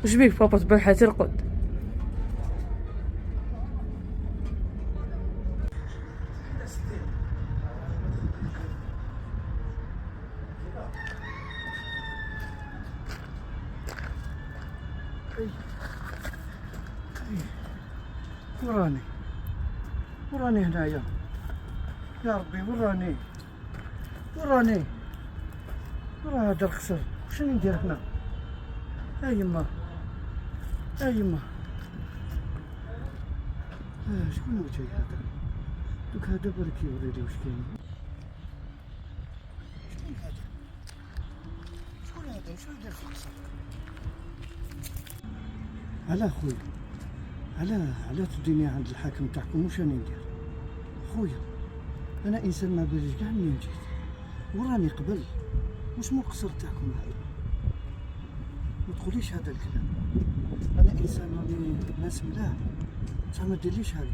وش بيك بابا تبلحة ترقد؟ وراني هنايا، يا ربي وراني ورا هذا الخسر. واش راني ندير هنا؟ يما شكون هو جاي هذا؟ دوك هذا بالك يوري لي واش كاين. شكون هذا واش يدير في القصر؟ علاه خويا، علاه تديني عند الحاكم تاعكم؟ واش راني ندير خويا؟ انا انسان ما باليش كاع منين جيت، وراني قبل. واش مو القصر تاعكم هذا؟ ما تقوليش هذا الكلام. انا انسان راني ناس ملاح، بصح ما ديرليش هكذا.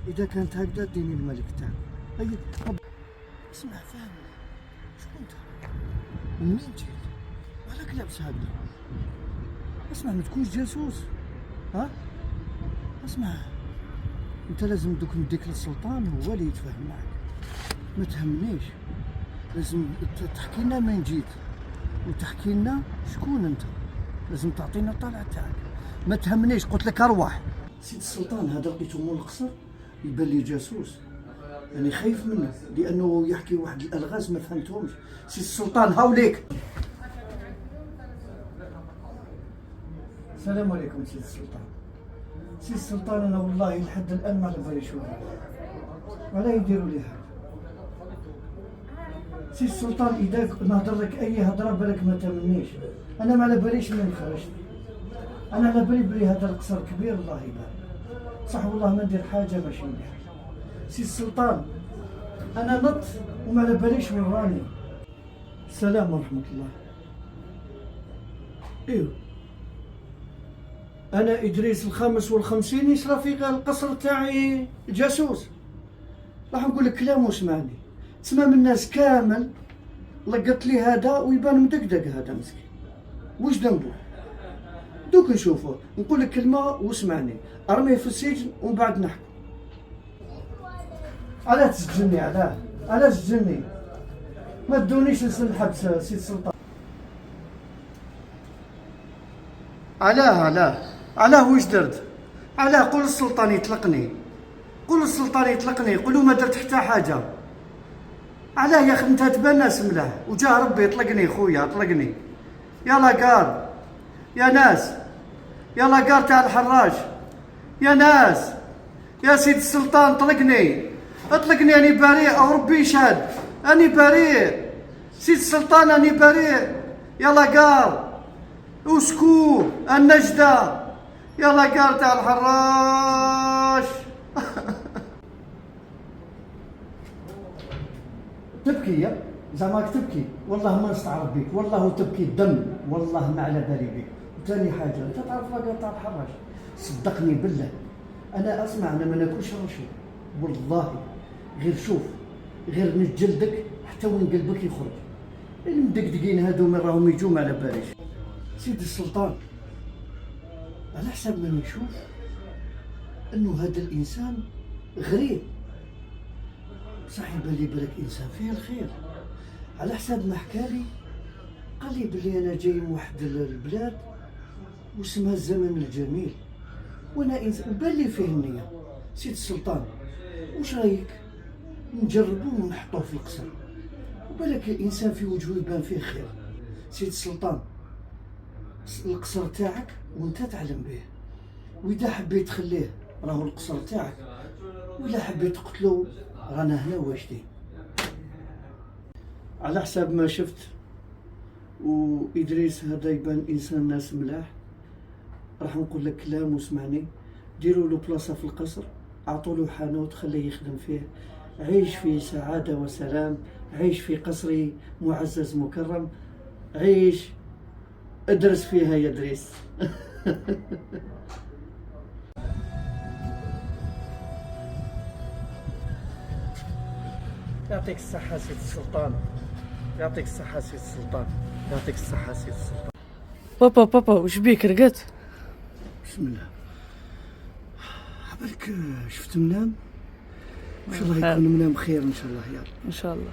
اذا كانت هكذا ديني الملك تاعك. اسمع فاهم، شكون انت ومنين جيت؟ مالك لابس هكذا؟ اسمع ما تكونش جاسوس، ها؟ اسمع انت لازم دوك نديك للسلطان هو اللي يتفاهم معك، ما تهمنيش. لازم تحكي لنا من جيت وتحكي لنا شكون انت، لازم تعطينا الطلعه تاعك. ما تهمنيش، قلت لك ارواح. سيد السلطان هذا لقيته مول القصر يبان لي جاسوس، يعني خايف منه لانه يحكي واحد الالغاز ما فهمتهمش. سيد السلطان هاوليك. السلام عليكم سيد السلطان. سيد السلطان انا والله لحد الان ما على باليش ولا يديروا لي هذا. سي السلطان اذا نهضر لك اي هضره بالك ما تمنيش، انا ما على باليش منين خرجت. انا على بالي بلي هذا القصر كبير الله يبارك، صح والله ما ندير حاجه ماشي مليحه. سي السلطان انا نط وما على باليش وين راني. السلام ورحمه الله. ايوه انا ادريس الخامس والخمسين يصرى في القصر تاعي جاسوس. راح نقول لك كلام واسمعني، تسمع من الناس كامل لقط لي هذا ويبان مدقدق هذا مسكين. واش ذنبه؟ دوك نشوفوه. نقول لك كلمه واسمعني، ارميه في السجن ومن بعد نحكم. علاه تسجني؟ علاه تسجني؟ ما تدونيش لسن الحبس سيد السلطان. علاه واش درت؟ علاه قول السلطان يطلقني، قولوا ما درت حتى حاجه. علاه يا اخي انت تبان ناس ملاح وجاه ربي يطلقني خويا، اطلقني. يلا قار يا ناس، يلا قار تاع الحراج يا ناس، يا سيد السلطان اطلقني اني بريء او ربي يشهد اني بريء. سيد السلطان اني بريء. يلا قار وسكو النجده، يلا قار تاع الحراج. تبكي يا زعما تبكي؟ والله ما نستعرض بك، والله تبكي الدم، والله ما على بالي بك. وثاني حاجه انت تعرف لاكار تاع الحراج، صدقني بالله انا اسمع، انا ما ناكلش رشوه والله، غير نجلدك حتى وين قلبك يخرج. المدقدقين هادو من راهم يجوا ما على باليش. سيدي السلطان على حسب ما نشوف انه هذا الانسان غريب، صح يبان لي بالك انسان فيه الخير. على حسب ما حكالي قال لي بلي انا جاي من واحد البلاد واسمها الزمن الجميل، وانا انسان بان لي فيه النيه. سيد السلطان واش رايك نجربوه ونحطوه في القصر، وبالك الانسان في وجهه يبان فيه خير. سيد السلطان القصر تاعك وانت تعلم به، واذا حبيت تخليه راهو القصر تاعك، وإلا حبيت تقتلو رانا هنا واجدين. على حسب ما شفت وإدريس هذا يبان إنسان ناس ملاح، راح نقول لك كلام واسمعني. ديروا له بلاصة في القصر، أعطوا له حانوت خليه يخدم فيه، عيش في سعادة وسلام، عيش في قصري معزز مكرم، عيش ادرس فيها يا إدريس. يعطيك الصحة سيد السلطان، يعطيك الصحة سيد السلطان، يعطيك الصحة سيد السلطان. بابا وش بيك رقت؟ بسم الله. عبالك شفت منام؟ ان شاء الله يكون منام خير ان شاء الله يا رب. ان شاء الله.